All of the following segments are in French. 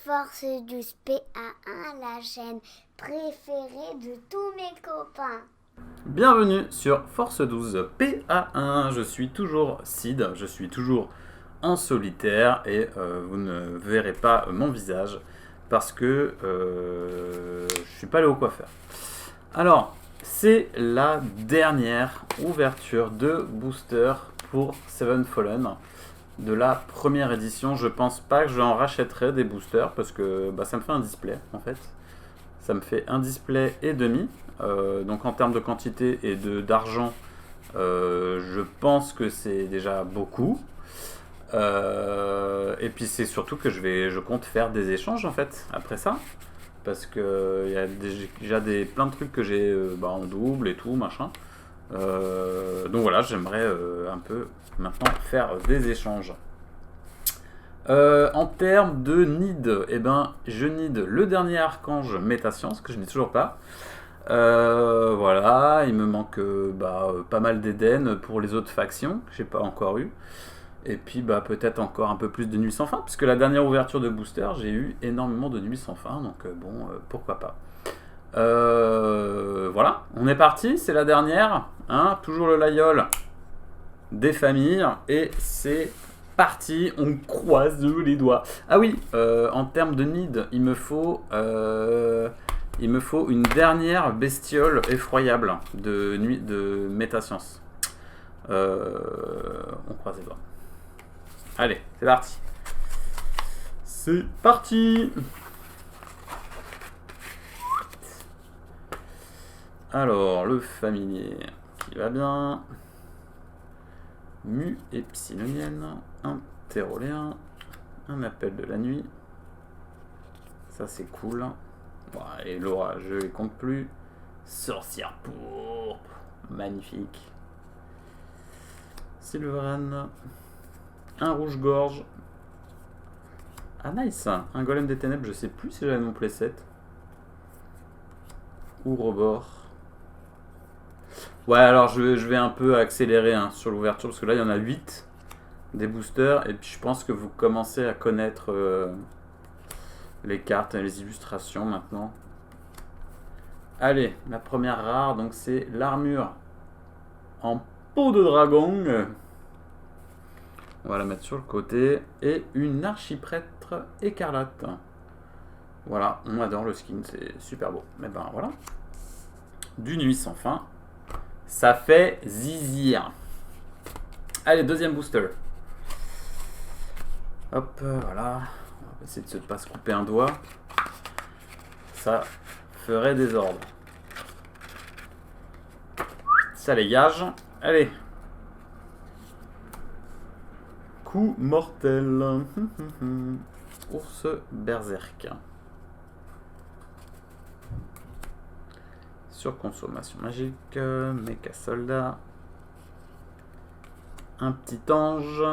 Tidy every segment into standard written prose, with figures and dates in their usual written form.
Force 12 PA1, la chaîne préférée de tous mes copains. Bienvenue sur Force 12 PA1, je suis toujours Sid, je suis toujours en solitaire et vous ne verrez pas mon visage parce que je suis pas allé au coiffeur. Alors, c'est la dernière ouverture de booster pour Seven Fallen de la première édition. Je pense pas que j'en rachèterai des boosters parce que ça me fait un display en fait. Ça me fait un display et demi. Donc en termes de quantité et d'argent, je pense que c'est déjà beaucoup. Et puis c'est surtout que je compte faire des échanges en fait après ça. Parce que il y a déjà plein de trucs que j'ai en double et tout, machin. Donc voilà, j'aimerais un peu maintenant faire des échanges. En termes de need, je need le dernier archange Métascience que je n'ai toujours pas. Voilà, il me manque pas mal d'Éden pour les autres factions que j'ai pas encore eu. Et puis peut-être encore un peu plus de Nuit sans fin, puisque la dernière ouverture de booster, j'ai eu énormément de Nuit sans fin, donc pourquoi pas. Voilà, on est parti, c'est la dernière, hein, toujours le layol des familles, et c'est parti, on croise les doigts. Ah oui, en termes de need, il me faut une dernière bestiole effroyable de Métascience. On croise les doigts. Allez, c'est parti. C'est parti. Alors, le familier qui va bien. Mu épsilonienne, un terroléen, un appel de la nuit. Ça c'est cool. Bon, et Laura, je les compte plus. Sorcière pourpre, magnifique. Silveran, un rouge-gorge. Ah nice, un golem des ténèbres, je sais plus si j'avais mon playset. Ou rebord. Ouais, alors je vais un peu accélérer sur l'ouverture parce que là il y en a 8 des boosters et puis je pense que vous commencez à connaître les cartes et les illustrations maintenant. Allez, la première rare, donc c'est l'armure en peau de dragon. On va la mettre sur le côté. Et une archiprêtre écarlate. Voilà, on adore le skin, c'est super beau. Mais voilà. Du Nuit sans fin. Ça fait zizir. Allez, deuxième booster. Hop, voilà. On va essayer de ne pas se couper un doigt. Ça ferait désordre. Ça dégage. Allez. Coup mortel. Ours berserk. Surconsommation magique. Mecha soldat. Un petit ange.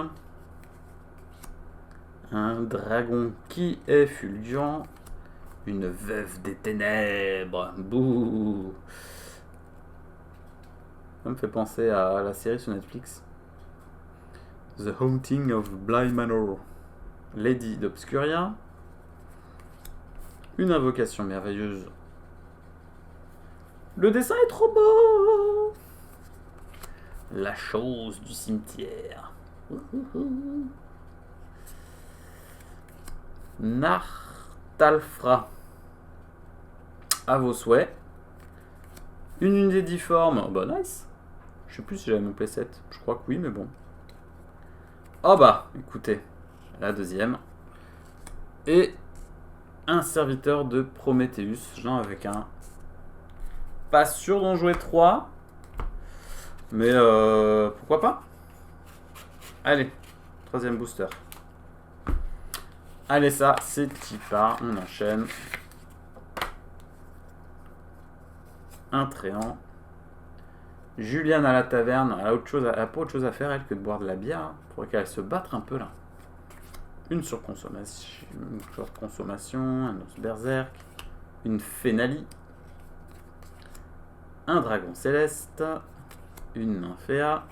Un dragon qui est fulgurant. Une veuve des ténèbres. Bouh. Ça me fait penser à la série sur Netflix. The Haunting of Bly Manor. Lady d'Obscuria. Une invocation merveilleuse. Le dessin est trop beau. La chose du cimetière. Nartalfra. À vos souhaits. Une unité difforme. Bah nice. Je sais plus si j'avais mon playset. Je crois que oui, mais bon. Oh écoutez. La deuxième. Et un serviteur de Prometheus. Genre avec un. Pas sûr d'en jouer 3. Mais pourquoi pas. Allez. Troisième booster. Allez, ça, c'est Tipa. On enchaîne. Un tréant. Juliane à la taverne. Elle a pas autre chose à faire, elle, que de boire de la bière. Il faudrait qu'elle se batte un peu, là. Une surconsommation. Un ours berserk. Une Fénalie. Un dragon céleste. Une nymphéa.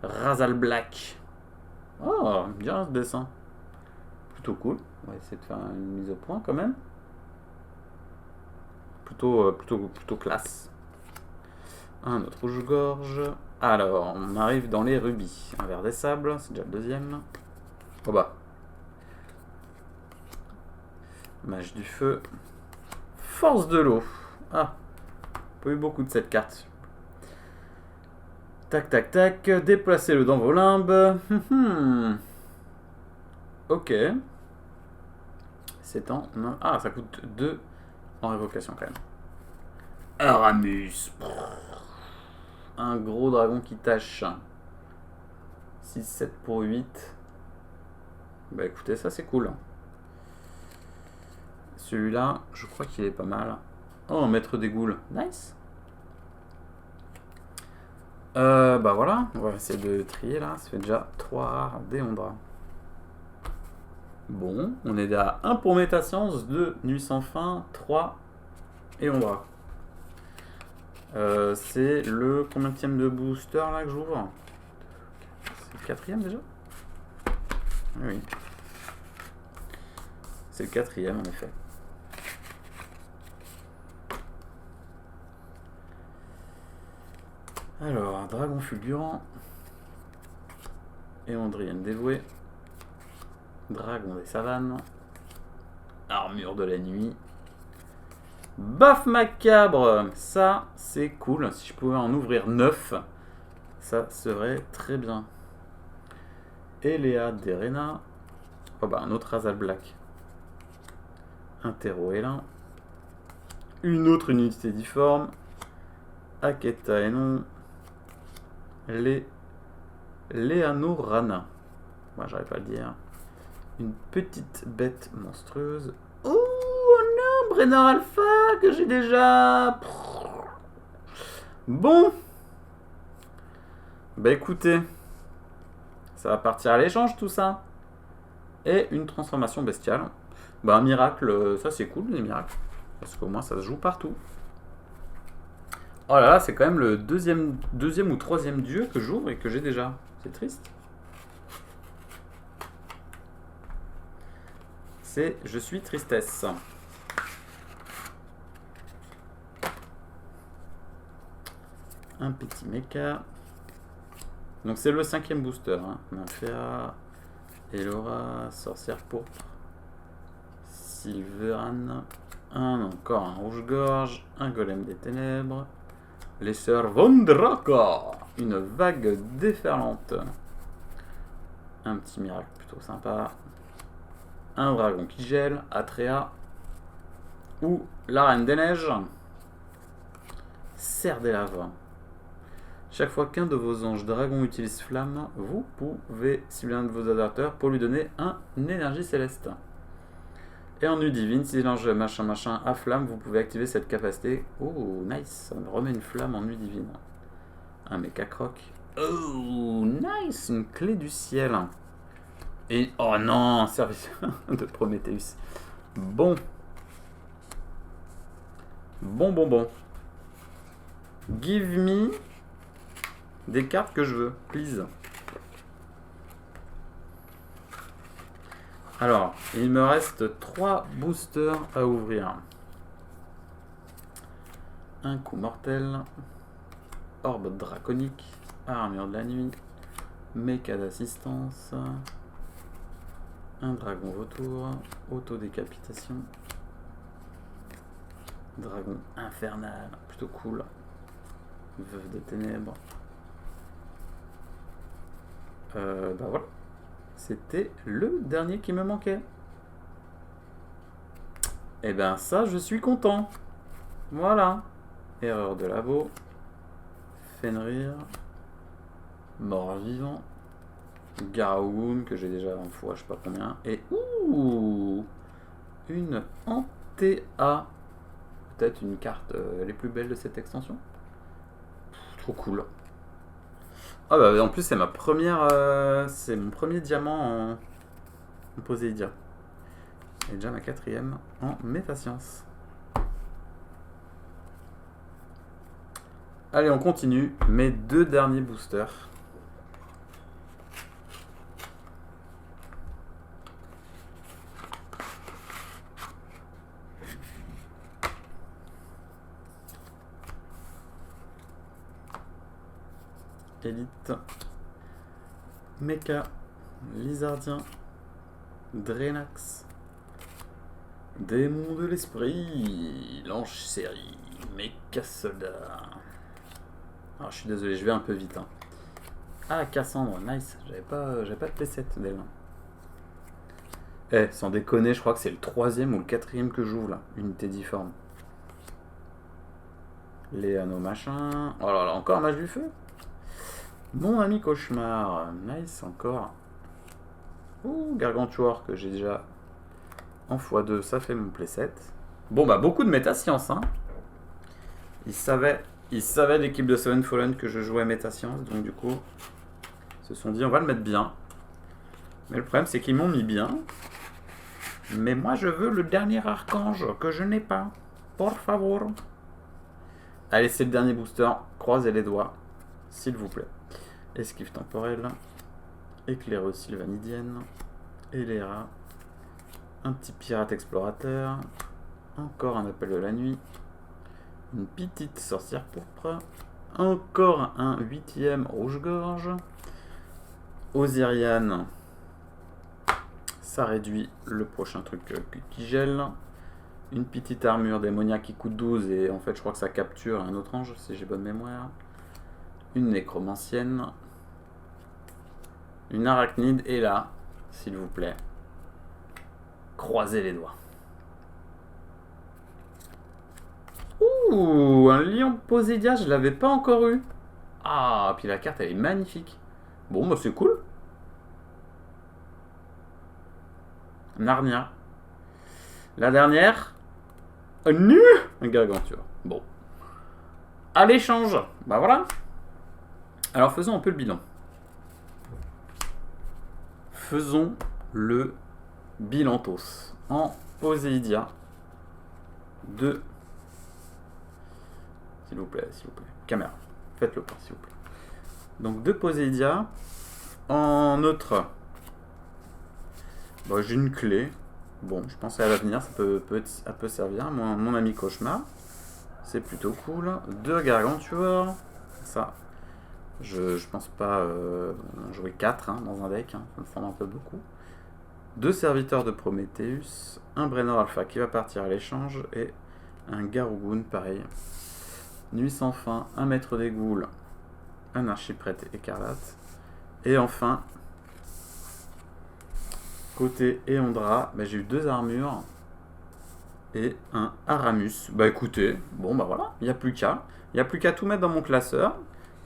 Razal Black. Oh, bien ce dessin. plutôt cool. On va essayer de faire une mise au point quand même. Plutôt classe. Un autre rouge-gorge. Alors, on arrive dans les rubis. Un verre des sables, c'est déjà le deuxième. Oh bah. Mage du feu. Force de l'eau. Ah, pas eu beaucoup de cette carte. Tac, tac, tac. Déplacez-le dans vos limbes. Ok. C'est en... Ah, ça coûte 2 en révocation quand même. Aramus. Un gros dragon qui tâche. 6-7 pour 8. Bah écoutez, ça c'est cool. Celui-là, je crois qu'il est pas mal. Oh, maître des goules. Nice. Bah voilà, on va essayer de trier là. Ça fait déjà 3 rares d'Eondra. Bon, on est à 1 pour Métascience, 2 Nuit sans fin, 3 Eondra. C'est le combienième de booster là que j'ouvre? C'est le 4e déjà? Oui. C'est le 4e en effet. Alors, dragon fulgurant. Éondrienne dévouée. Dragon des savanes. Armure de la nuit. Baffe macabre. Ça, c'est cool. Si je pouvais en ouvrir 9, ça serait très bien. Eléa d'Erena. Oh bah, un autre Azal Black. Un Terroélin. Une autre unité difforme. Aketa et non. Léanorana. Moi, j'arrive pas à le dire. Une petite bête monstrueuse. Oh non, Brenner Alpha que j'ai déjà. Bon. Bah écoutez, ça va partir à l'échange tout ça. Et une transformation bestiale. Bah un miracle, ça c'est cool les miracles. Parce qu'au moins ça se joue partout. Oh là là, c'est quand même le deuxième ou troisième dieu que j'ouvre et que j'ai déjà. C'est triste. C'est je suis tristesse. Un petit mecha. Donc c'est le 5e booster. Hein. Nymphéa, Elora, sorcière pourpre, Silveran, encore un rouge-gorge, un golem des ténèbres, les sœurs Vondraka, une vague déferlante, un petit miracle plutôt sympa, un dragon qui gèle, Atrea, ou la reine des neiges, serre des laves. Chaque fois qu'un de vos anges dragons utilise flamme, vous pouvez cibler un de vos adaptateurs pour lui donner un énergie céleste. Et en nu divine, si l'ange machin a flamme, vous pouvez activer cette capacité. Oh, nice, on remet une flamme en nu divine. Un méca croc. Oh, nice, une clé du ciel. Et oh non, service de Prometheus. Bon. Bon. Give me des cartes que je veux, please. Alors, il me reste 3 boosters à ouvrir. Un coup mortel, orbe draconique, armure de la nuit, méca d'assistance, un dragon vautour, autodécapitation, dragon infernal, plutôt cool, veuve des ténèbres. Bah voilà. C'était le dernier qui me manquait. Et ben ça, je suis content. Voilà. Erreur de labo. Fenrir. Mort-vivant. Garagoon, que j'ai déjà en fois je sais pas combien. Et ouh, une Antea. Peut-être une carte les plus belles de cette extension. Trop cool. Ah bah en plus c'est ma première, c'est mon premier diamant en Poséidia. Et déjà ma 4e en Métascience. Allez, on continue. Mes 2 derniers boosters. Élite, Mecha, Lizardien, Draenax, Démon de l'esprit, Lance série, Mecha Soldat. Alors je suis désolé, je vais un peu vite. Hein. Ah, Cassandre, nice, j'avais pas de P7 d'elle. Eh, sans déconner, je crois que c'est le 3e ou le 4e que j'ouvre là, unité difforme. Les anneaux machin. Oh là là, encore un mage du feu. Mon ami cauchemar, nice encore. Ouh, Gargantuar que j'ai déjà en x2, ça fait mon playset. Bon bah beaucoup de métascience hein. Ils savaient l'équipe de Seven Fallen que je jouais métascience, donc du coup ils se sont dit on va le mettre bien. Mais le problème c'est qu'ils m'ont mis bien. Mais moi je veux le dernier archange que je n'ai pas. Por favor. Allez, c'est le dernier booster, croisez les doigts, s'il vous plaît. Esquive temporelle, éclaireuse sylvanidienne, Elera, un petit pirate explorateur, encore un appel de la nuit, une petite sorcière pourpre, encore un 8e rouge-gorge, Osirian, ça réduit le prochain truc qui gèle, une petite armure démoniaque qui coûte 12 et en fait je crois que ça capture un autre ange si j'ai bonne mémoire, une nécromancienne, une arachnide et là, s'il vous plaît, croisez les doigts. Ouh, un lion de Posédia, je l'avais pas encore eu. Ah, puis la carte elle est magnifique. Bon, bah c'est cool. Narnia. La dernière. Un Gargantua. Bon. À l'échange. Bah voilà. Alors faisons un peu le bilan. Faisons le bilantos. En Poséidia. De... S'il vous plaît. Caméra. Faites le point, s'il vous plaît. Donc, de Poséidia. En neutre. Bon, j'ai une clé. Bon, je pense à l'avenir, ça peut servir. Mon ami cauchemar. C'est plutôt cool. 2 Gargantuar. Ça. Je pense pas en jouer 4 hein, dans un deck. Hein, ça me semble un peu beaucoup. 2 serviteurs de Prometheus. Un Brenner Alpha qui va partir à l'échange. Et un Garugun, pareil. Nuit sans fin, un maître des ghouls, un archiprêtre écarlate. Et enfin, côté Eondra, bah, j'ai eu 2 armures et un Aramus. Bah écoutez, bon bah voilà, il n'y a plus qu'à tout mettre dans mon classeur.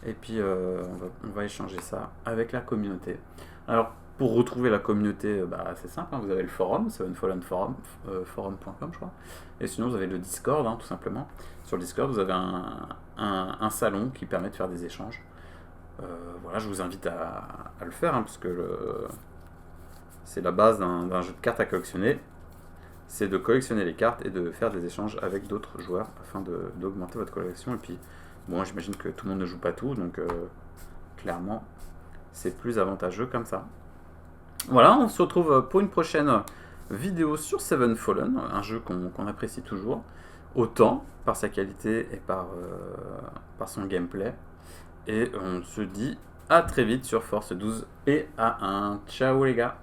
Et puis on va échanger ça avec la communauté. Alors pour retrouver la communauté, bah, c'est simple, hein, vous avez le forum, sevenfallenforum, forum.com je crois. Et sinon vous avez le Discord, hein, tout simplement. Sur le Discord vous avez un salon qui permet de faire des échanges. Voilà, je vous invite à le faire, hein, parce que c'est la base d'un jeu de cartes à collectionner. C'est de collectionner les cartes et de faire des échanges avec d'autres joueurs afin d'augmenter votre collection. Et puis, bon, j'imagine que tout le monde ne joue pas tout, donc clairement, c'est plus avantageux comme ça. Voilà, on se retrouve pour une prochaine vidéo sur Seven Fallen, un jeu qu'on apprécie toujours, autant par sa qualité et par son gameplay. Et on se dit à très vite sur Force 12 et à 1. Ciao les gars!